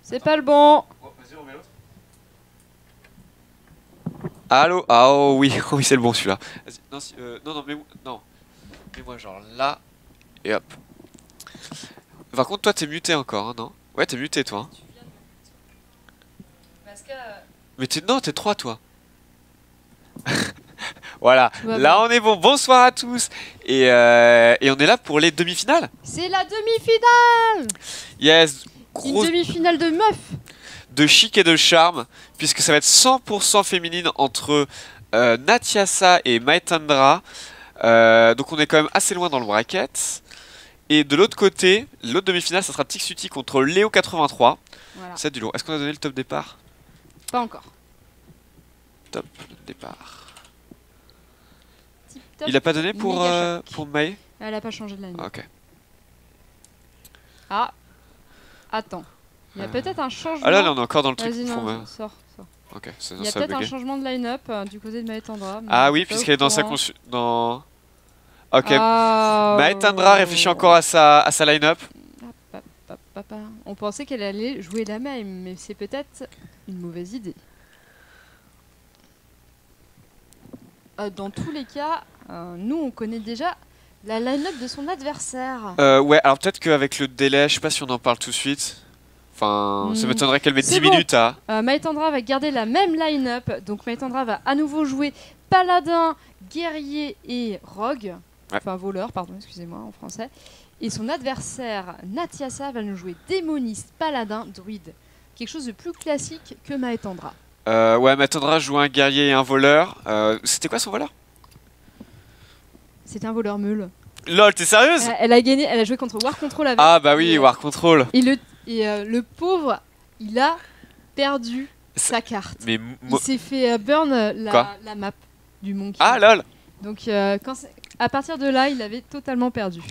C'est pas le bon. Vas-y, on met l'autre. Allô? Ah oh oui, oh, oui c'est le bon celui-là. Non, non, mais non. Mets-moi genre là. Et hop. Par contre, toi, t'es muté encore, hein, non? Ouais, t'es muté, toi. Hein. Mais non, t'es 3, toi. Voilà, là on est bon. Bonsoir à tous. Et on est là pour les demi-finales. C'est la demi-finale. Yes. Une demi-finale de meufs. De chic et de charme. Puisque ça va être 100% féminine entre Natiasa et Maetandra. Donc on est quand même assez loin dans le bracket. Et de l'autre côté, l'autre demi-finale, ça sera Tixuti contre Léo 83. Voilà. C'est du lourd. Est-ce qu'on a donné le top départ? Pas encore. Top départ. Il a pas donné pour May? Elle a pas changé de ligne. Ah, ok. Ah. Attends. Il y a peut-être un changement. Ah là, on est encore dans le truc. Non, sors. Ok, il y a peut-être un changement de line-up du côté de Maetandra. Ah oui, puisqu'elle est dans sa dans... Ok. Maetandra réfléchit encore à sa line-up. On pensait qu'elle allait jouer la même, mais c'est peut-être une mauvaise idée. Dans tous les cas, nous on connaît déjà la line-up de son adversaire. Ouais, alors peut-être qu'avec le délai, je sais pas si on en parle tout de suite. Enfin, ça m'étonnerait qu'elle mette 10 minutes à... Maetandra va garder la même line-up. Donc Maetandra va à nouveau jouer Paladin, Guerrier et Rogue. Ouais. Enfin voleur, pardon, excusez-moi en français. Et son adversaire, Natiasa, va nous jouer Démoniste, Paladin, Druide. Quelque chose de plus classique que Maetandra. Ouais, Maetandra joue un guerrier et un voleur. C'était quoi son voleur? C'était un voleur meule. LOL, t'es sérieuse? Elle a gagné, elle a joué contre War Control avec. Ah bah oui, War Control. Et le pauvre, il a perdu sa carte. Mais il s'est fait burn la map du Monkey. Ah lol. Donc à partir de là, il avait totalement perdu.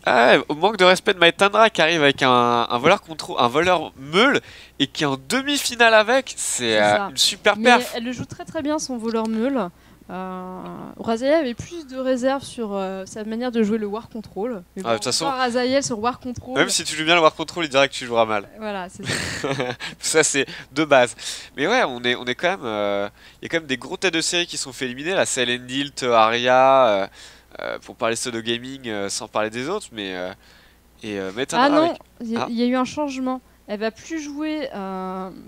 Ah, au manque de respect de Maetandra qui arrive avec un voleur contrôle, un voleur meule et qui est en demi-finale avec, c'est une super perf. Mais elle le joue très très bien son voleur meule. Raziel avait plus de réserve sur sa manière de jouer le War Control. Mais bon, de toute façon, Raziel sur War Control. Même si tu joues bien le War Control, il dirait que tu joueras mal. Voilà, c'est ça. Ça c'est de base. Mais ouais, on est quand même. Il y a quand même des gros têtes de série qui sont fait éliminer. La Selendil, Aria. Pour parler solo gaming sans parler des autres, mais ah non, il y a eu un changement. Elle va plus jouer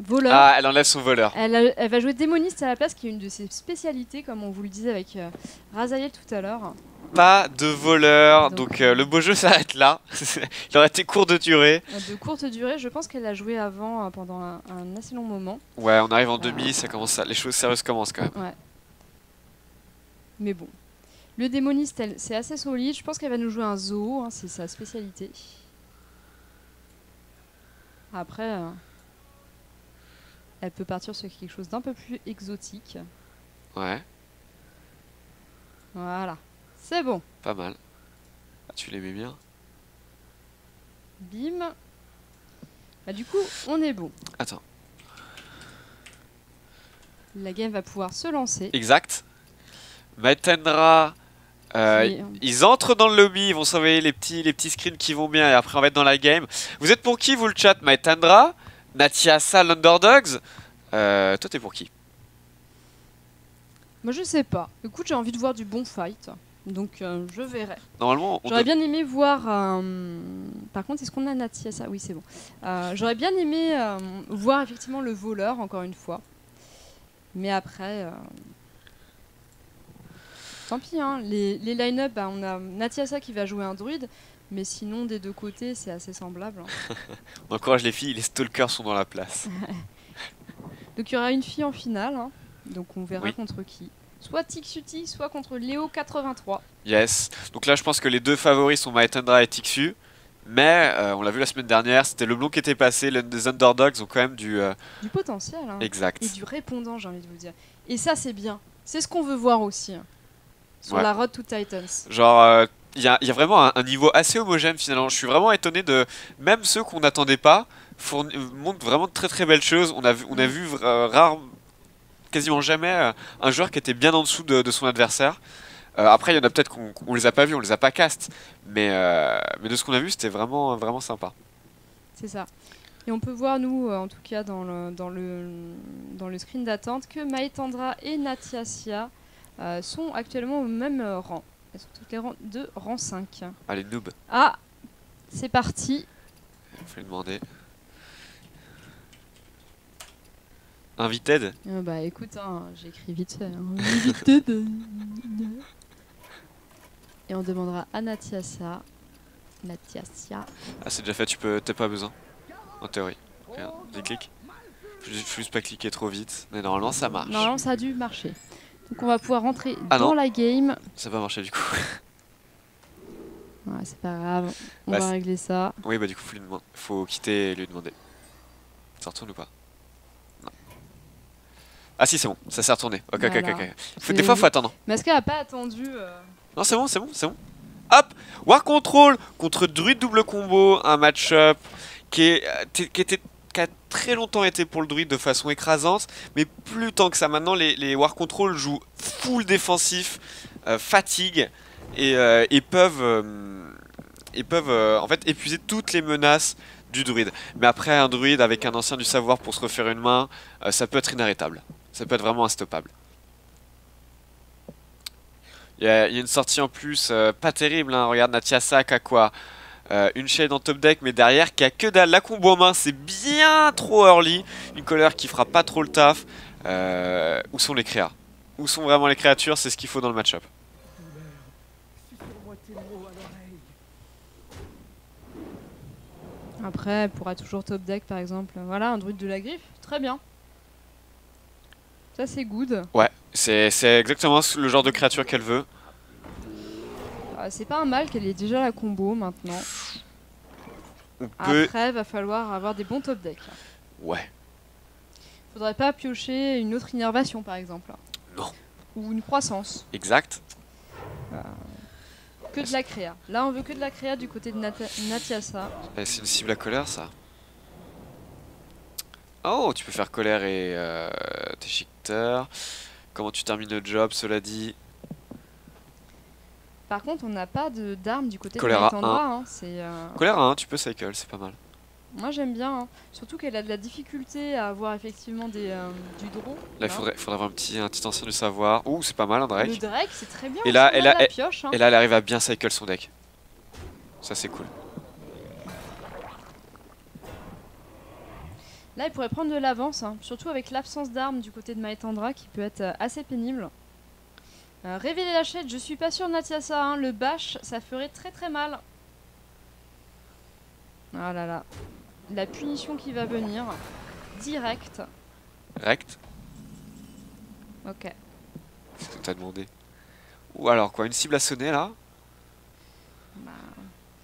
voleur. Ah, elle enlève son voleur. Elle va jouer démoniste à la place, qui est une de ses spécialités, comme on vous le disait avec Raziel tout à l'heure. Pas de voleur, donc le beau jeu s'arrête là. Il aurait été court de durée. De courte durée, je pense qu'elle a joué avant pendant un assez long moment. Ouais, on arrive en demi, ça commence les choses sérieuses commencent quand même. Ouais. Mais bon. Le démoniste, c'est assez solide. Je pense qu'elle va nous jouer un zoo, hein, c'est sa spécialité. Après, elle peut partir sur quelque chose d'un peu plus exotique. Ouais. Voilà. C'est bon. Pas mal. Ah, tu l'aimais bien. Bim. Bah, du coup, on est bon. Attends. La game va pouvoir se lancer. Exact. Maetandra... ils entrent dans le lobby, ils vont surveiller les petits screens qui vont bien et après on va être dans la game. Vous êtes pour qui vous le chat? Maetandra, Natiasa, l'Underdogs. Toi t'es pour qui? Moi je sais pas. Écoute, j'ai envie de voir du bon fight, donc je verrai. Normalement, j'aurais bien aimé voir. Par contre, est-ce qu'on a Natiasa? Oui, c'est bon. J'aurais bien aimé voir effectivement le voleur encore une fois, mais après. Tant pis, hein. Les line-up, bah, on a Natiasa qui va jouer un druide, mais sinon des deux côtés c'est assez semblable. Hein. On encourage les filles, les stalkers sont dans la place. Donc il y aura une fille en finale, hein. Donc on verra contre qui. Soit Tixuti, soit contre Léo 83. Yes, donc là je pense que les deux favoris sont Maetandra et Tixu, mais on l'a vu la semaine dernière, c'était le blond qui était passé, les Underdogs ont quand même du potentiel. Hein. Exact. Et du répondant, j'ai envie de vous dire. Et ça c'est bien, c'est ce qu'on veut voir aussi. Hein. Sur la Road to Titans. Genre, il y a vraiment un niveau assez homogène finalement. Je suis vraiment étonné de... Même ceux qu'on n'attendait pas montrent vraiment de très très belles choses. On a vu quasiment jamais un joueur qui était bien en dessous de son adversaire. Après, il y en a peut-être qu'on les a pas vus, on les a pas cast. Mais de ce qu'on a vu, c'était vraiment, vraiment sympa. C'est ça. Et on peut voir, nous, en tout cas dans le screen d'attente, que Maëtandra et Natiasia sont actuellement au même rang. Elles sont toutes les rangs de rang 5. Allez, noob. Ah, c'est parti. Il faut lui demander. Invited? Bah écoute, hein, j'écris vite fait. Hein. Invited. Et on demandera à Natiasia. Ah, c'est déjà fait, t'as pas besoin. En théorie. Regarde, j'ai clic. Faut juste pas cliquer trop vite. Mais normalement, ça marche. Normalement, ça a dû marcher. Donc on va pouvoir rentrer Ah dans non. la game. Ça va marcher du coup. Ouais, c'est pas grave. On Bah, va régler ça. Oui, bah du coup, faut quitter et lui demander. Ça retourne ou pas? Non. Ah si, c'est bon, ça s'est retourné. Ok, Voilà. ok. Des fois, faut attendre. Mais est-ce qu'elle a pas attendu Non, c'est bon. Hop, War Control contre Druide double combo, un match-up qui a très longtemps été pour le Druide de façon écrasante, mais plus tant que ça. Maintenant, les War Control jouent full défensif, fatigue, et peuvent en fait épuiser toutes les menaces du Druide. Mais après, un Druide avec un ancien du savoir pour se refaire une main, ça peut être inarrêtable. Ça peut être vraiment instoppable. Il y a une sortie en plus pas terrible, hein. Regarde Natiasia qui a quoi, une shade en top deck, mais derrière qui a que dalle. La combo en main, c'est bien trop early. Une colère qui fera pas trop le taf. Où sont les créas? Où sont vraiment les créatures? C'est ce qu'il faut dans le match-up. Après, elle pourra toujours top deck par exemple. Voilà, un druide de la griffe, très bien. Ça c'est good. Ouais, c'est exactement le genre de créature qu'elle veut. C'est pas un mal qu'elle ait déjà la combo maintenant. Après, va falloir avoir des bons top decks. Ouais. Faudrait pas piocher une autre innervation par exemple. Non. Ou une croissance. Exact. Que de la créa. Là on veut que de la créa du côté de Natiasia. C'est une cible à colère ça. Oh, tu peux faire colère et déchiqueteur. Comment tu termines le job, cela dit? Par contre, on n'a pas d'armes du côté Colère de Maëtandra. à 1. Hein, Colère à 1, tu peux cycle, c'est pas mal. Moi j'aime bien, hein. Surtout qu'elle a de la difficulté à avoir effectivement du draw. Là, il faudrait avoir un petit ancien du savoir. Ouh, c'est pas mal un Drake. Le Drake, c'est très bien. Et là, pioche, hein. et là, elle arrive à bien cycle son deck. Ça, c'est cool. Là, elle pourrait prendre de l'avance, hein. Surtout avec l'absence d'armes du côté de Maëtandra qui peut être assez pénible. Révéler la shade, je suis pas sûre de Natiasia, hein. Le bash, ça ferait très très mal. Ah là là. La punition qui va venir. Direct. Rect. Ok. C'est ce que t'as demandé. Ou alors quoi, une cible à sonner là? Bah,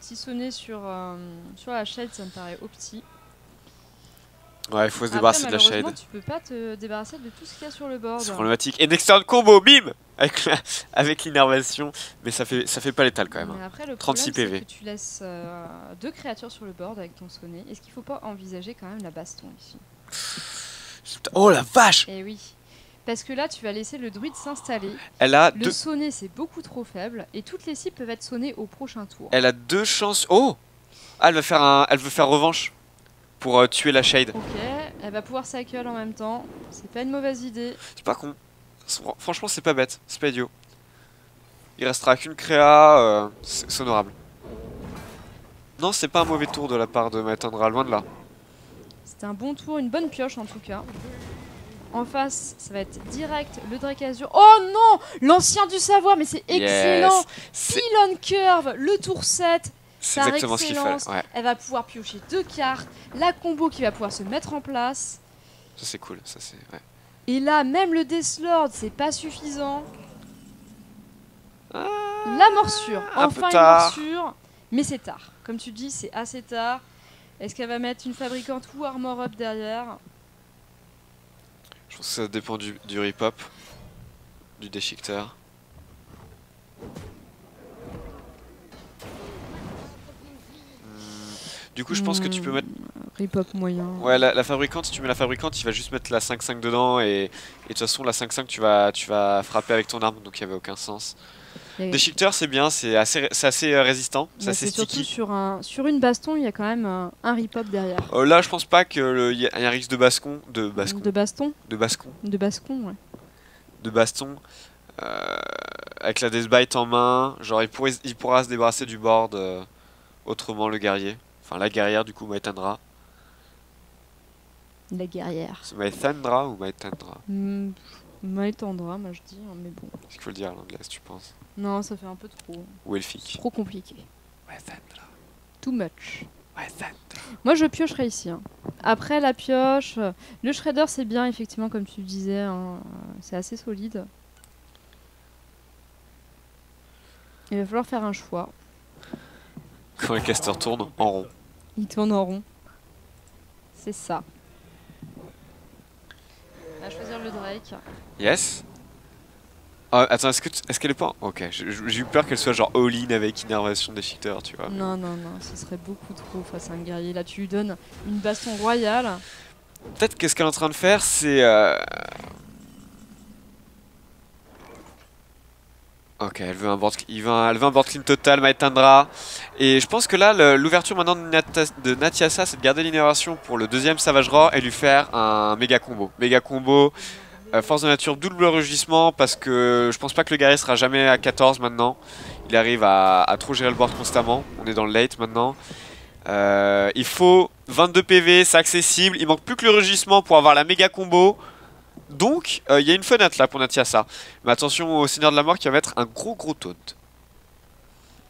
si sonner sur la shade, ça me paraît opti. Ouais, il faut se débarrasser de la shade. Tu peux pas te débarrasser de tout ce qu'il y a sur le board. C'est problématique. Et next turn combo, bim! Avec l'innervation. Mais ça fait pas létal quand même. Mais après, le 36 problème, PV. c'est que tu laisses 2 créatures sur le board avec ton sonnet. Est-ce qu'il faut pas envisager quand même la baston ici? Oh la vache! Eh oui. Parce que là, tu vas laisser le druide s'installer. Elle a le sonnet, c'est beaucoup trop faible. Et toutes les cibles peuvent être sonnées au prochain tour. Elle a 2 chances. Oh! Ah, elle veut faire revanche. Pour tuer la shade. Ok, elle va pouvoir cycle en même temps. C'est pas une mauvaise idée. C'est pas con. Franchement, c'est pas bête. C'est pas idiot. Il restera qu'une créa. C'est honorable. Non, c'est pas un mauvais tour de la part de Maëtandra, loin de là. C'était un bon tour, une bonne pioche en tout cas. En face, ça va être direct le Drake Azur. Oh non! L'ancien du savoir, mais c'est excellent! Pylon Curve, le tour 7. C'est exactement ce qu'il fallait. Ouais. Elle va pouvoir piocher 2 cartes. La combo qui va pouvoir se mettre en place. Ça c'est cool, ça c'est... Ouais. Et là, même le Deathlord, c'est pas suffisant. La morsure. Enfin une morsure. Mais c'est tard. Comme tu dis, c'est assez tard. Est-ce qu'elle va mettre une fabricante ou armor up derrière? Je pense que ça dépend du rip-up. Du déchiqueteur. Du coup, je pense que tu peux mettre... Ripop moyen. Ouais, la fabricante, si tu mets la fabricante, il va juste mettre la 5-5 dedans et de toute façon, la 5-5, tu vas frapper avec ton arme, donc il n'y avait aucun sens. Déchiqueteur, c'est bien, c'est assez résistant, c'est assez sticky. Surtout sur une baston, il y a quand même un ripop derrière. Là, je pense pas qu'il y a un risque de baston. De baston, ouais. De baston. Avec la Deathbite en main, genre il pourra se débarrasser du board autrement, le guerrier. Enfin, la guerrière, du coup, Maitandra. La guerrière. C'est Maitandra ou Maitandra? Maitandra, moi je dis, mais bon. Est-ce qu'il faut le dire à l'anglaise, tu penses? Non, ça fait un peu trop. Ou elfique. Trop compliqué. Maitandra. Too much. Maitandra. Moi je piocherai ici. Hein. Après la pioche, le shredder c'est bien, effectivement, comme tu disais. Hein, c'est assez solide. Il va falloir faire un choix. Quand le caster tourne en rond. Il tourne en rond. C'est ça. On va choisir le Drake. Yes. Oh, attends, est-ce qu'elle est pas... Ok, j'ai eu peur qu'elle soit genre all-in avec innervation déchiqueteur, tu vois. Non, ce serait beaucoup trop face à un guerrier. Là, tu lui donnes une baston royale. Peut-être que ce qu'elle est en train de faire, c'est... Ok, elle veut un board clean total, Maitandra. Et je pense que là, l'ouverture maintenant de Natiasa, c'est de garder l'innervation pour le deuxième Savage Roar et lui faire un méga combo. Méga combo, force de nature, double rugissement, parce que je pense pas que le guerrier sera jamais à 14 maintenant. Il arrive à trop gérer le board constamment. On est dans le late maintenant. Il faut 22 PV, c'est accessible. Il manque plus que le rugissement pour avoir la méga combo. Donc, il y a une fenêtre là pour Natiasa. Mais attention au Seigneur de la Mort qui va mettre un gros taunt.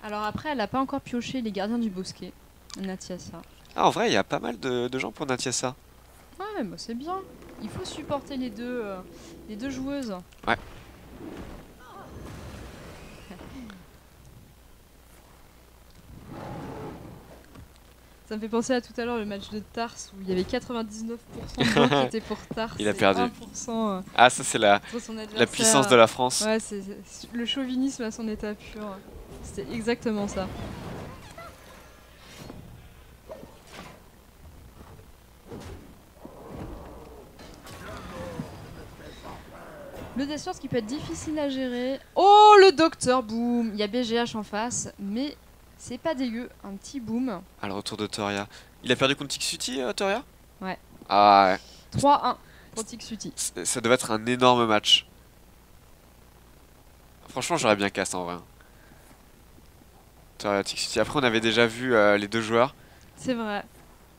Alors après, elle n'a pas encore pioché les gardiens du bosquet, Natiasa. Ah, en vrai, il y a pas mal de gens pour Natiasa. Ouais, bah c'est bien. Il faut supporter les deux joueuses. Ouais. Ça me fait penser à tout à l'heure le match de Tars où il y avait 99% de gens qui étaient pour Tars. Il a perdu. 1%, ah, ça c'est la puissance de la France. Ouais, c'est le chauvinisme à son état pur. C'était exactement ça. Le Death qui peut être difficile à gérer. Oh, le Docteur Boom. Il y a BGH en face, mais c'est pas dégueu. Un petit boom. Ah, le retour de Toria. Il a perdu contre Tixuti, Toria? Ouais. Ah ouais. 3-1 pour Tixuti. Ça devait être un énorme match. Franchement, j'aurais bien cast en vrai. Toria Tixuti. Après, on avait déjà vu les deux joueurs. C'est vrai.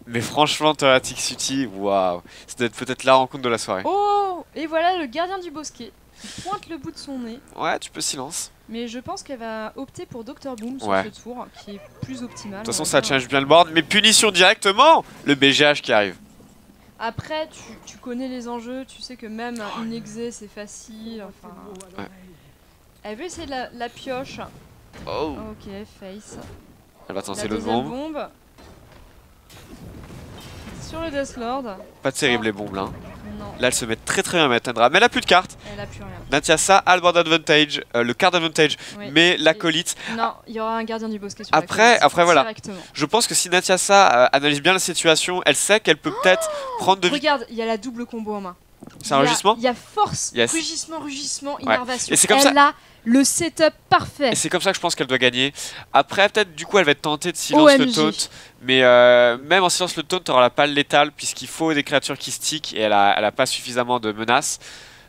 Mais franchement, Toria Tixuti, waouh. Ça doit être peut-être la rencontre de la soirée. Oh, et voilà le gardien du bosquet. Il pointe le bout de son nez. Ouais, tu peux silence. Mais je pense qu'elle va opter pour Dr Boom sur ce tour, qui est plus optimal. De toute façon, ça change bien le board, mais punition directement. Le BGH qui arrive. Après, tu connais les enjeux, tu sais que même une exé, c'est facile. Enfin, ouais. Elle veut essayer de la pioche. Oh. Ok, face. Elle va tenter l'autre bombe. Sur le Deathlord. Pas terrible les bombes là. Non. Là, elle se met très bien à Maitandra, mais elle a plus de cartes. Elle a plus rien. Natiasa a le board advantage, le card advantage, oui. Mais l'acolyte. Non, il y aura un gardien du bosquet sur après voilà. Je pense que si Natiasa analyse bien la situation, elle sait qu'elle peut peut-être prendre de. Regarde, il y a la double combo en main. C'est un rugissement. Il y a force, rugissement, innervation. Et c'est comme elle a le setup parfait. Et c'est comme ça que je pense qu'elle doit gagner. Après, peut-être du coup, elle va être tentée de silence le taunt. Mais même en silence le taunt, tu n'auras pas le létal puisqu'il faut des créatures qui stick et elle a pas suffisamment de menaces.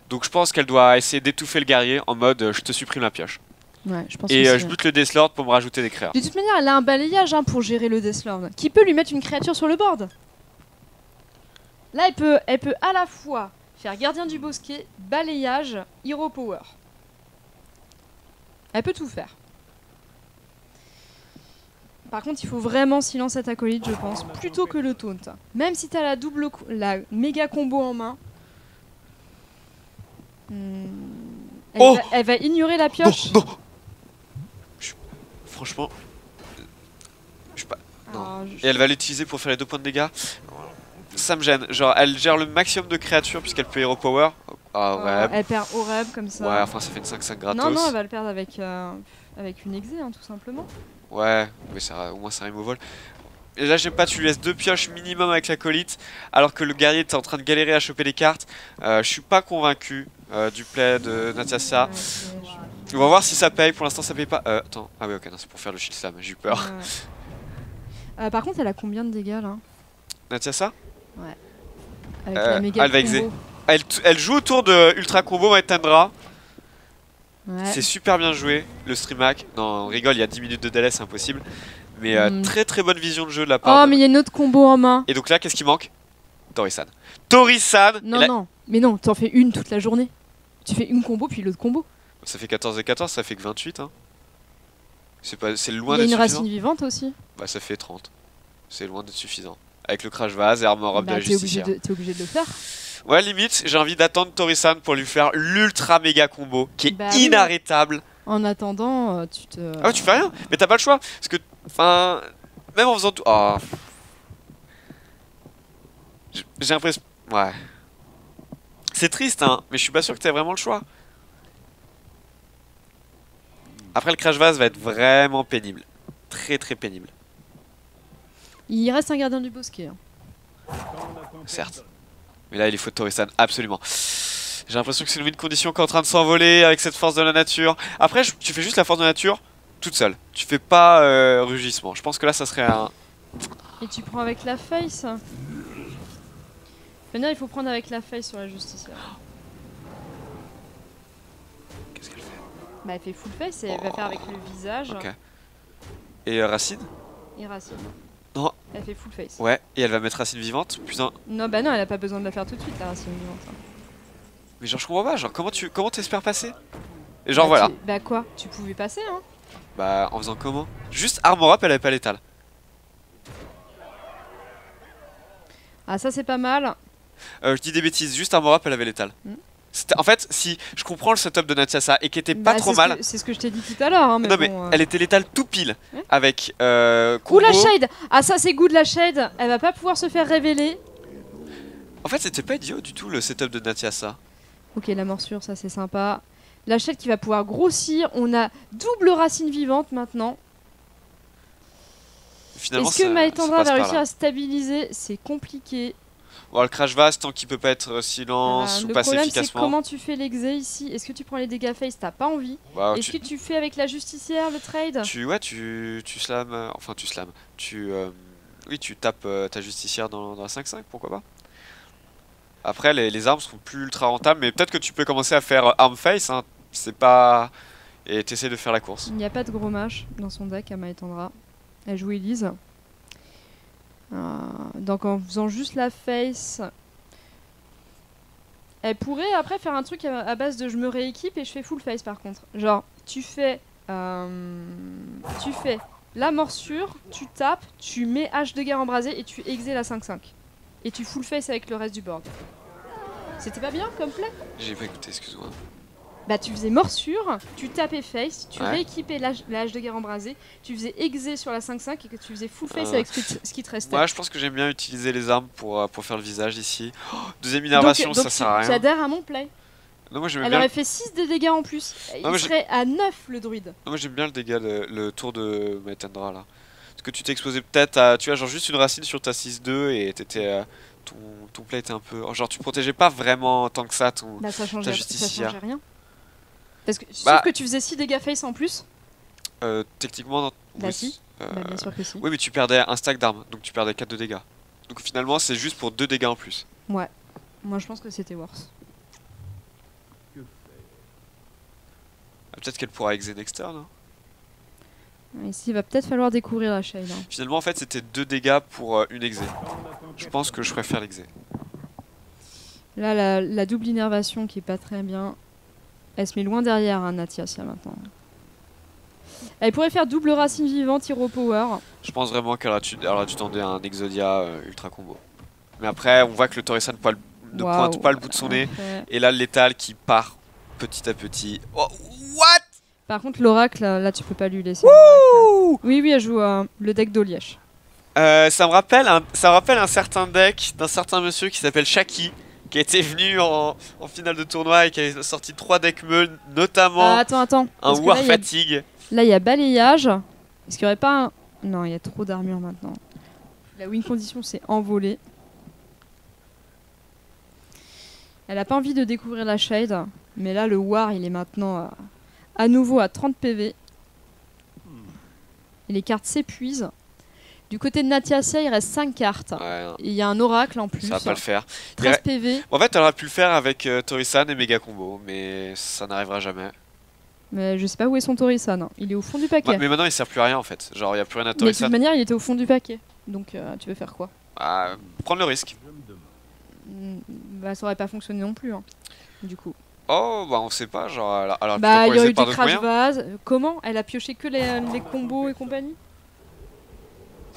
Donc je pense qu'elle doit essayer d'étouffer le guerrier en mode je te supprime la pioche. Ouais, je pense et je bute le Deathlord pour me rajouter des créatures. De toute manière, elle a un balayage pour gérer le Deathlord qui peut lui mettre une créature sur le board. Là, elle peut à la fois faire gardien du bosquet, balayage, hero power. Elle peut tout faire. Par contre, il faut vraiment silence cette acolyte, je pense, plutôt que le taunt. Même si tu as la méga combo en main, elle va ignorer la pioche. Non. Franchement, je sais pas. Non. Et elle va l'utiliser pour faire les 2 points de dégâts. Ça me gêne. Genre, elle gère le maximum de créatures puisqu'elle peut hero power. Ah, elle perd au reb comme ça. Ouais, enfin, ça fait une 5-5 gratos. Non, elle va le perdre avec une exé, tout simplement. Ouais, mais ça, au moins ça rime au vol. Et là, j'aime pas, tu lui laisses 2 pioches minimum avec l'acolyte, alors que le guerrier était en train de galérer à choper les cartes. Je suis pas convaincu du play de Natiasa. On va voir si ça paye, pour l'instant ça paye pas. Attends, ah oui, ok, non, c'est pour faire le shield slam, j'ai eu peur. Par contre, elle a combien de dégâts là? Natiasa? Ouais. Avec la méga elle va exé. Elle joue autour de Ultra Combo Maitendra. Ouais. C'est super bien joué, le stream hack. Non, on rigole, il y a 10 minutes de délai, c'est impossible. Mais très très bonne vision de jeu de la part. Oh, mais il y a une autre combo en main. Et donc là, qu'est-ce qui manque? Tori-san. Tori-san. Non, non, mais non, t'en fais une toute la journée. Tu fais une combo puis l'autre combo. Ça fait 14 et 14, ça fait que 28. Hein. C'est loin d'être suffisant. Il y a une racine vivante aussi. Bah ça fait 30. C'est loin d'être suffisant. Avec le crash vase et armor up de la justicière. T'es obligé de le faire. Ouais, limite, j'ai envie d'attendre Tori-san pour lui faire l'ultra méga combo qui est inarrêtable. Oui. En attendant, tu te... Ah ouais, tu fais rien. Mais t'as pas le choix. Parce que, enfin, même en faisant tout... Oh. J'ai l'impression... Ouais. C'est triste, hein, mais je suis pas sûr que t'aies vraiment le choix. Après, le crash vase va être vraiment pénible. Très très pénible. Il reste un gardien du bosquet. Hein. Certes. Mais là, il faut Tori-san, absolument. J'ai l'impression que c'est une win condition qui est en train de s'envoler avec cette force de la nature. Après, tu fais juste la force de la nature toute seule. Tu fais pas rugissement. Je pense que là, ça serait un... Et tu prends avec la face. Venir, il faut prendre avec la face sur la justicière. Qu'est-ce qu'elle fait? Bah, elle fait full face et elle va faire avec le visage. Ok. Et Racine? Et Racine. Non. Elle fait full face. Ouais, et elle va mettre Racine vivante. Putain. Non, bah non, elle a pas besoin de la faire tout de suite, la Racine vivante. Hein. Mais genre, je comprends pas. Genre, comment t'espères passer? Et genre, voilà. Bah quoi? Tu pouvais passer, hein? Bah, en faisant comment? Juste armor up, elle avait pas l'étal. Ah, ça, c'est pas mal. Je dis des bêtises. Juste armor up, elle avait l'étal. En fait, si je comprends le setup de Natiasa et qui était pas trop mal. C'est ce que je t'ai dit tout à l'heure. Hein, non, mais elle était létale tout pile. Avec. Ouh, la shade! Ah, ça, c'est good, la shade. Elle va pas pouvoir se faire révéler. En fait, c'était pas idiot du tout le setup de Natiasa. Ok, la morsure, ça c'est sympa. La shade qui va pouvoir grossir. On a double racine vivante maintenant. Est-ce que Maitendra va réussir à stabiliser? C'est compliqué. Bon, le crash vase, tant qu'il peut pas être silence ou passer efficacement. Le problème, c'est comment tu fais l'exé ici. Est-ce que tu prends les dégâts face? T'as pas envie. Wow, est-ce que tu fais avec la justicière le trade? Tu slams. Enfin, tu slams. Oui, tu tapes ta justicière dans la 5-5, pourquoi pas. Après, les armes sont plus ultra rentables, mais peut-être que tu peux commencer à faire arm face. Hein, c'est pas. Et t'essaies de faire la course. Il n'y a pas de gros mâche dans son deck à Maitendra. Elle joue Elise. Donc en faisant juste la face, elle pourrait après faire un truc à base de je me rééquipe et je fais full face par contre. Genre tu fais la morsure, tu tapes, tu mets H de guerre embrasée et tu exé la 5-5. Et tu full face avec le reste du board. C'était pas bien comme play? J'ai pas écouté, excuse-moi. Bah tu faisais morsure, tu tapais face, tu rééquipais la hache de guerre embrasée, tu faisais exé sur la 5-5 et que tu faisais full face avec ce qui te restait. Ouais, je pense que j'aime bien utiliser les armes pour faire le visage ici. Oh, deuxième innervation, donc ça sert à rien. Tu adhères à mon play. Non, moi, elle aurait fait 6 de dégâts en plus. Il serait à 9 le druide. Non, moi j'aime bien le dégât, le tour de Maitendra là. Parce que tu t'es exposé peut-être à, tu vois, genre juste une racine sur ta 6-2 et t'étais... ton play était un peu... Genre tu protégeais pas vraiment tant que ça ta justicière. Ça changeait rien. Parce que, sauf que tu faisais 6 dégâts face en plus. Techniquement, non. Bah si, bien sûr que si. Oui, mais tu perdais un stack d'armes, donc tu perdais 4 de dégâts. Donc finalement, c'est juste pour 2 dégâts en plus. Ouais, moi je pense que c'était worse. Peut-être qu'elle pourra exé next turn. Hein. Ici, il va peut-être falloir découvrir la shade. Hein. Finalement, en fait, c'était 2 dégâts pour une exé. Je pense que je préfère l'exé. Là, la double innervation qui est pas très bien. Elle se met loin derrière, hein, Natiasa maintenant. Elle pourrait faire double racine vivante, hero power. Je pense vraiment qu'elle aurait dû tendre un Exodia ultra combo. Mais après, on voit que le Tori-san ne pointe pas le bout de son nez. Et là, le létal qui part petit à petit. Oh, what? Par contre, l'oracle, là, tu peux pas lui laisser. Oui, elle joue le deck d'Olièche. Ça me rappelle un certain deck d'un certain monsieur qui s'appelle Shaki, qui était venu en finale de tournoi et qui a sorti 3 decks meul, notamment attends. un War Fatigue. Là, il y a balayage. Est-ce qu'il n'y aurait pas un... Non, il y a trop d'armure maintenant. La win condition s'est envolée. Elle a pas envie de découvrir la shade, mais là le war il est maintenant à nouveau à 30 PV. Et les cartes s'épuisent. Du côté de Natiasia, il reste 5 cartes. Ouais, il y a un oracle en plus. Ça va pas le faire. 13 PV. En fait, elle aurait pu le faire avec Torisan et Méga Combo, mais ça n'arrivera jamais. Mais je sais pas où est son Torisan. Hein. Il est au fond du paquet. Ouais, mais maintenant il sert plus à rien en fait. Genre il y a plus rien à Mais de Torisan. toute manière, il était au fond du paquet. Donc tu veux faire quoi? Bah, prendre le risque. Bah ça aurait pas fonctionné non plus. Hein. Du coup. Oh bah on sait pas, genre alors bah il y aurait eu des crash vase. Comment? Elle a pioché que les combos et compagnie?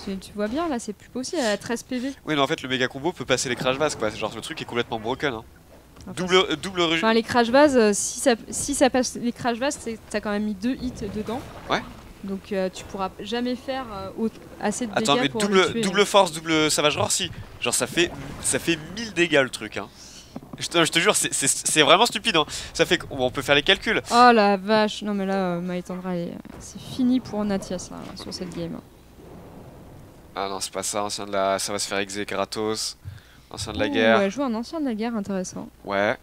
Tu vois bien là, c'est plus possible, elle a 13 PV. Oui mais en fait le méga combo peut passer les crash vases quoi, genre le truc est complètement broken hein. Enfin, double enfin les crash vases, si ça passe les crash vases, t'as quand même mis 2 hits dedans. Ouais. Donc tu pourras jamais faire assez de Attends, dégâts mais pour le tuer. double force, double savage roar si. Genre ça fait 1000 dégâts le truc hein. Je te jure, c'est vraiment stupide hein. Ça fait qu'on peut faire les calculs. Oh la vache, non mais là Maitandra c'est fini pour Natias là, sur cette game. Ah non c'est pas ça, ancien de la... ça va se faire exé Kratos. Ancien de la guerre. Ouais, jouer un ancien de la guerre, intéressant. Ouais.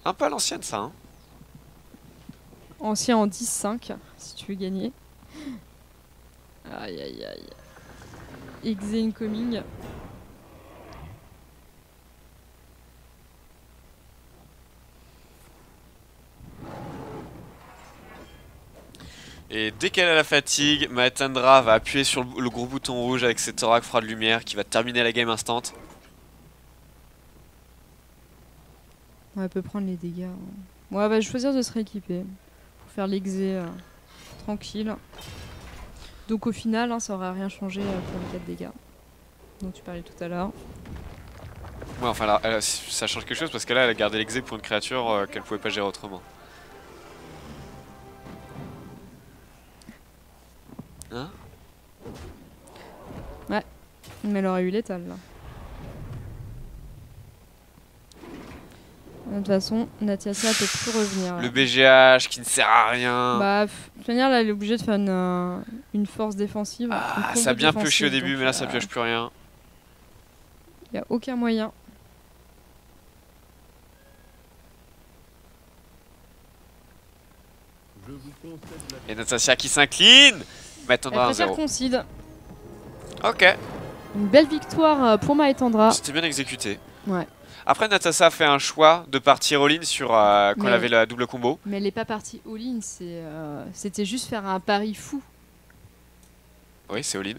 Un peu à l'ancienne ça hein. Ancien en 10-5, si tu veux gagner. Aïe aïe aïe. Exé incoming. Et dès qu'elle a la fatigue, Maitandra va appuyer sur le gros bouton rouge avec cet oracle froid de lumière qui va terminer la game instant. Ouais, elle peut prendre les dégâts. Bon, elle va choisir de se rééquiper pour faire l'exé tranquille. Donc au final, hein, ça aurait rien changé pour les 4 dégâts dont tu parlais tout à l'heure. Ouais, enfin là, ça change quelque chose parce que là, elle a gardé l'exé pour une créature qu'elle pouvait pas gérer autrement. Hein? Ouais, mais elle aurait eu l'étal là. De toute façon, Natiasia peut plus revenir. Là. Le BGH qui ne sert à rien. Bah, de toute manière, là, elle est obligée de faire une force défensive. Ah, ça a bien pioché au début, mais là, ça pioche plus rien. Il n'y a aucun moyen. Et Natasia qui s'incline. Maitandra 1-0. Concede. Ok. Une belle victoire pour Maitandra. C'était bien exécuté. Ouais. Après, Natasia a fait un choix de partir all-in sur quand elle avait la double combo. Mais elle n'est pas partie all-in, c'était juste faire un pari fou. Oui, c'est all-in.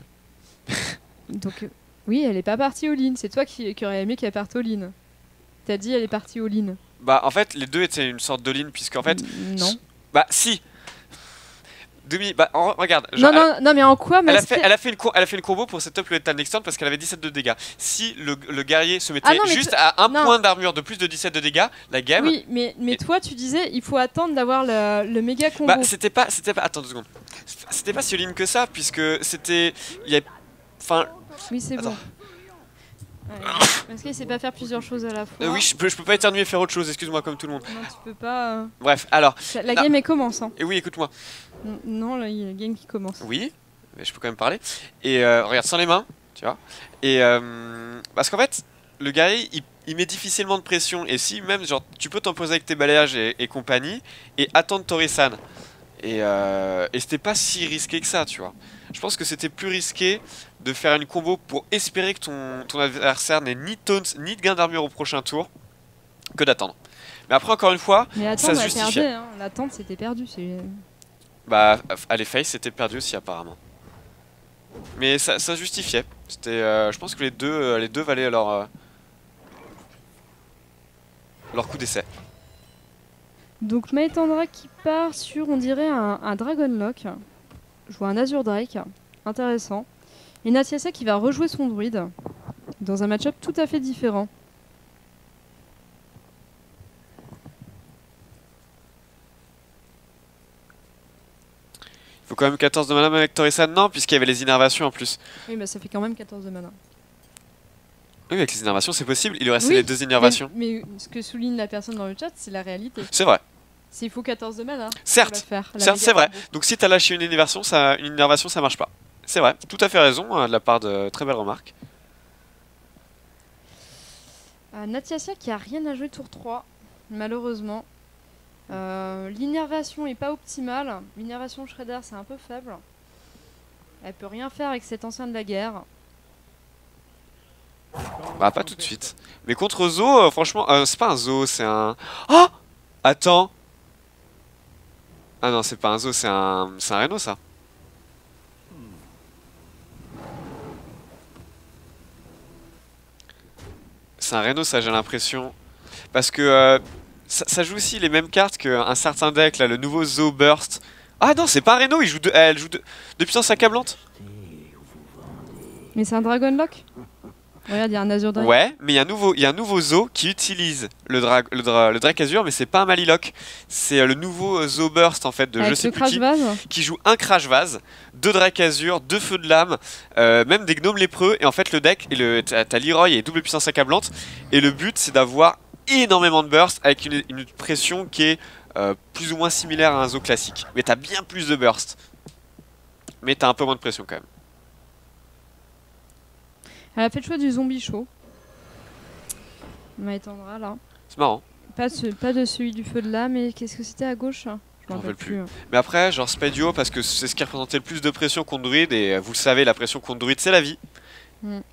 Donc, oui, elle n'est pas partie all-in. C'est toi qui aurais aimé qu'elle parte all-in. T'as dit elle est partie all-in. Bah, en fait, les deux étaient une sorte d'all-in, puisqu'en fait. Non. Bah, si. Bah, regarde. Genre, non, mais en quoi elle a fait une combo pour setup le Lethal Nextern parce qu'elle avait 17 de dégâts. Si le guerrier se mettait juste à un point d'armure de plus de 17 de dégâts, la game. Oui, mais toi tu disais il faut attendre d'avoir le méga combo. Bah, c'était pas. Attends 2 secondes. C'était pas si all-in que ça, puisque c'était. Enfin. Oui, c'est bon. Ouais, parce qu'il sait pas faire plusieurs choses à la fois. Oui, je peux pas éternuer et faire autre chose, excuse-moi, comme tout le monde. Non, tu peux pas. Bref, alors. La game elle commence. Hein. Et oui, écoute-moi. Non, là, il y a la game qui commence. Oui, mais je peux quand même parler. Et regarde, sans les mains, tu vois. Et parce qu'en fait, le guerrier, il met difficilement de pression. Et si même, genre, tu peux t'en poser avec tes balayages et compagnie, et attendre Torisan. Et c'était pas si risqué que ça, tu vois. Je pense que c'était plus risqué de faire une combo pour espérer que ton adversaire n'ait ni taunt ni de gain d'armure au prochain tour, que d'attendre. Mais après, encore une fois, ça se justifiait. Hein. L'attente, c'était perdu. Bah, allez, Face, c'était perdu aussi, apparemment. Mais ça justifiait. C'était, je pense que les deux valaient leur coup d'essai. Donc Maitandra qui part sur, on dirait, un Dragonlock. Je vois un Azure Drake. Intéressant. Et Natiasia qui va rejouer son druide dans un match-up tout à fait différent. Il faut quand même 14 de mana avec Torisan, non, puisqu'il y avait les innervations en plus. Oui, bah ça fait quand même 14 de mana. Oui, avec les innervations, c'est possible. Il lui restait les 2 innervations. Mais ce que souligne la personne dans le chat, c'est la réalité. C'est vrai. Il faut 14 de mana. Certes, c'est vrai. Donc si t'as lâché une innervation, ça marche pas. C'est vrai, tout à fait raison, de la part de très belle remarque. Natiasia qui a rien à jouer tour 3, malheureusement. L'innervation est pas optimale. L'innervation Shredder c'est un peu faible. Elle peut rien faire avec cet ancien de la guerre. Bah pas tout de suite. Mais contre Zo, franchement, c'est pas un Zo, c'est un... Oh! Attends. Ah non, c'est pas un Zo, c'est un Rhino ça. C'est un Rhino ça j'ai l'impression. Parce que ça joue aussi les mêmes cartes qu'un certain deck là, le nouveau Zo Burst. Ah non, c'est pas un Rhino, elle joue de puissance accablante. Mais c'est un Dragon Lock. Regarde, il y a un Azure Drake. Ouais, mais il y a un nouveau Zo qui utilise le Drake Azure, mais c'est pas un Malilock. C'est le nouveau Zo Burst en fait de Avec je sais le plus Crash qui, Vase. qui joue un Crash Vase, 2 Drake Azure, 2 Feux de Lame, même des Gnomes lépreux. Et en fait, le deck, t'as Leroy et double puissance accablante. Et le but, c'est d'avoir énormément de burst avec une pression qui est plus ou moins similaire à un Zo classique. Mais t'as bien plus de burst. Mais t'as un peu moins de pression quand même. Elle a fait le choix du zombie chaud. Maëtandra là. C'est marrant. Pas de celui du feu de lame, mais qu'est-ce que c'était à gauche? Je m'en rappelle plus. Mais après, genre Spedio, parce que c'est ce qui représentait le plus de pression contre Druid, et vous le savez, la pression contre Druid, c'est la vie.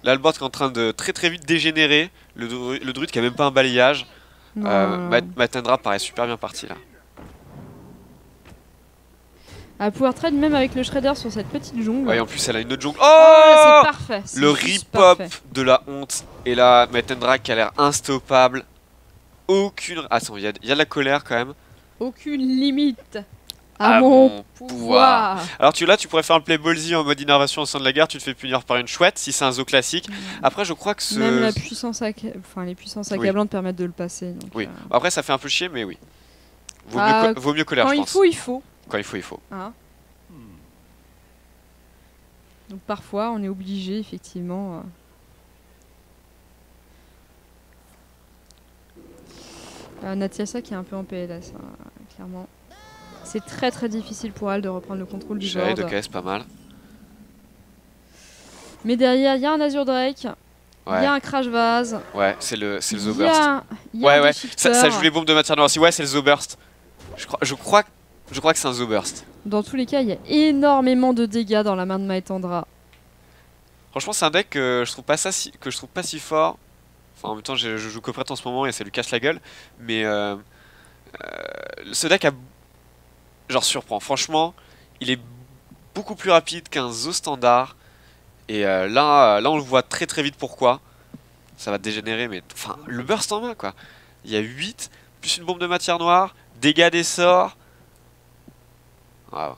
Là, le bot est en train de très vite dégénérer. Le Druid qui a même pas un balayage. Maëtandra paraît super bien parti là. À pouvoir trade même avec le Shredder sur cette petite jungle. Ouais, en plus, elle a une autre jungle. Oh, Oh, c'est parfait. le rip-hop de la honte. Et là, Maëtandra qui a l'air instoppable. Aucune... Attends, il y a de la colère quand même. Aucune limite à mon pouvoir. Alors là, tu pourrais faire un play ballsy en mode innervation au sein de la guerre. Tu te fais punir par une chouette si c'est un Zo classique. Après, je crois que ce... Même la puissance les puissances accablantes permettent de le passer. Donc, oui. Après, ça fait un peu chier, mais oui. Vaut mieux colère, je pense. Quand il faut. Quand il faut, il faut. Hein. Donc parfois, on est obligé, effectivement. Natiasia qui est un peu en PLS, hein, clairement. C'est très difficile pour elle de reprendre le contrôle du board. de caisse, pas mal. Mais derrière, il y a un Azure Drake. Il y a un Crash Vase. Ouais, c'est le Zo Burst. Ouais. Ça joue les bombes de matière noire aussi. Ouais, c'est le Zo Burst. Je crois que c'est un Zo Burst. Dans tous les cas, il y a énormément de dégâts dans la main de Maëtandra. Franchement, c'est un deck que je trouve pas si fort. Enfin, en même temps, je joue Coprette en ce moment et ça lui casse la gueule. Mais ce deck surprend. Franchement, il est beaucoup plus rapide qu'un Zo standard. Et là, on le voit très vite pourquoi. Ça va dégénérer, mais enfin, le burst en main quoi. Il y a 8, plus une bombe de matière noire, dégâts des sorts. Wow.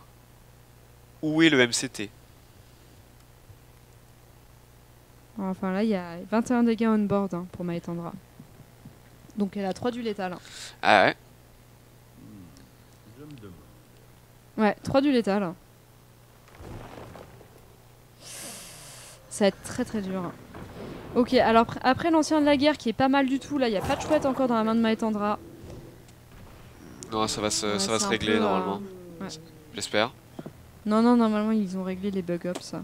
Où est le MCT? Enfin là, il y a 21 dégâts on board pour Maëtandra. Donc elle a 3 du létal. Ah ouais. Ouais, 3 du létal. Ça va être très dur. Ok, alors après l'ancien de la guerre qui est pas mal du tout, là il n'y a pas de chouette encore dans la main de Maëtandra. Non, ça va se régler normalement. Ouais. J'espère. Non, normalement ils ont réglé les bug-ups.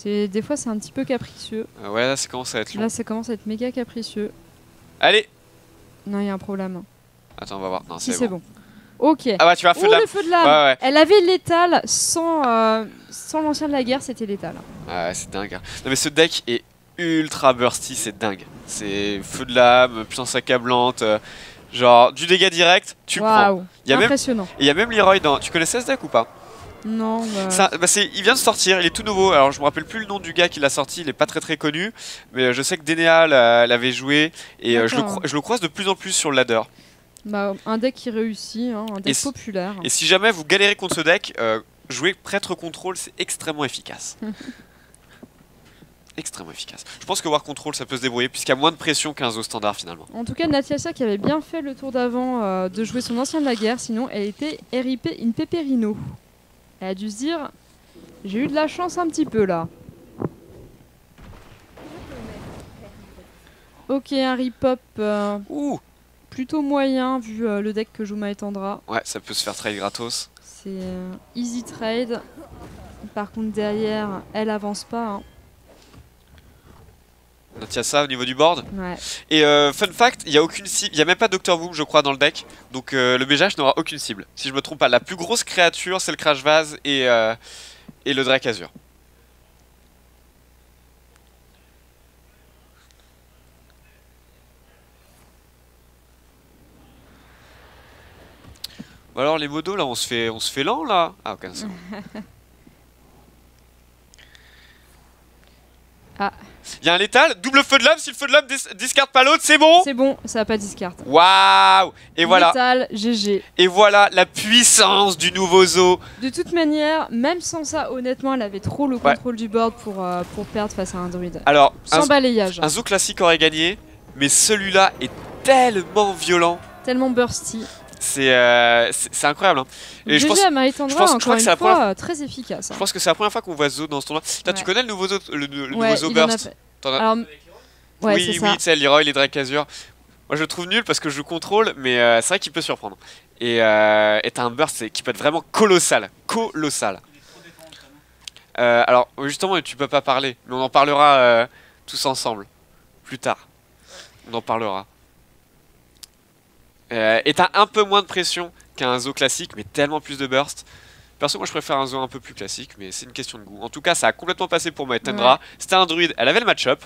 Des fois c'est un petit peu capricieux. Ouais, là ça commence à être long. Là ça commence à être méga capricieux. Allez. Non, il y a un problème. Attends, on va voir. Non, c'est bon. Ok. Ah bah tu vas feu de lame. Le feu de lame. Ouais. Elle avait létal sans l'ancien de la guerre, c'était létal. Ah ouais, c'est dingue. Non mais ce deck est ultra bursty, c'est dingue. C'est feu de lame, puissance accablante, genre du dégât direct, tu prends. Impressionnant. Il y a même Leroy dans... Tu connaissais ce deck ou pas? Non. Il vient de sortir, il est tout nouveau. Alors je me rappelle plus le nom du gars qui l'a sorti, il est pas très connu. Mais je sais que Dénéa l'avait joué et je le croise de plus en plus sur le ladder. Un deck qui réussit, un deck populaire. Et si jamais vous galérez contre ce deck, jouer Prêtre Contrôle, c'est extrêmement efficace. Extrêmement efficace. Je pense que War Control ça peut se débrouiller puisqu'il y a moins de pression qu'un Zo standard finalement. En tout cas, Natiasia qui avait bien fait le tour d'avant de jouer son ancien de la guerre, sinon elle était RIP in Peperino. Elle a dû se dire, j'ai eu de la chance un petit peu là. Ok, un rip-hop plutôt moyen vu le deck que joue Maëtandra. Ouais, ça peut se faire trade gratos. C'est easy trade. Par contre derrière, elle avance pas. Natiasa au niveau du board. Ouais. Et fun fact, il y a aucune cible, il y a même pas Dr Boom je crois dans le deck. Donc le BGH n'aura aucune cible. Si je me trompe pas, la plus grosse créature c'est le Crash Vase et le Drake Azur. Bon alors les modos là on se fait lent là. Ah ok c'est bon. Ah. Il y a un létal, double feu de lame, si le feu de lame discarte pas l'autre, c'est bon. C'est bon, ça va pas discard. Waouh. Et voilà. Létal, GG. Et voilà la puissance du nouveau Zo. De toute manière, même sans ça, honnêtement, elle avait trop le contrôle du board pour perdre face à un druide. Alors, sans balayage. Un Zo classique aurait gagné, mais celui-là est tellement violent. Tellement bursty. C'est incroyable. Hein. Et GG à Maitandra, encore une fois, très efficace. Je pense que c'est la première fois qu'on voit Zo dans ce tournoi. Ouais. Tu connais le nouveau Zo, nouveau Zo Burst? Alors, ouais, oui, oui, tu sais, Leroy, les Drake Azur. Moi je le trouve nul parce que je le contrôle, mais c'est vrai qu'il peut surprendre. Et t'as un burst qui peut être vraiment colossal. Colossal. Alors justement, tu peux pas parler, mais on en parlera tous ensemble. Plus tard. On en parlera. Et t'as un peu moins de pression qu'un Zo classique, mais tellement plus de burst. Perso, moi je préfère un Zo un peu plus classique, mais c'est une question de goût. En tout cas, ça a complètement passé pour Maitandra. Ouais. C'était un druide, elle avait le match-up.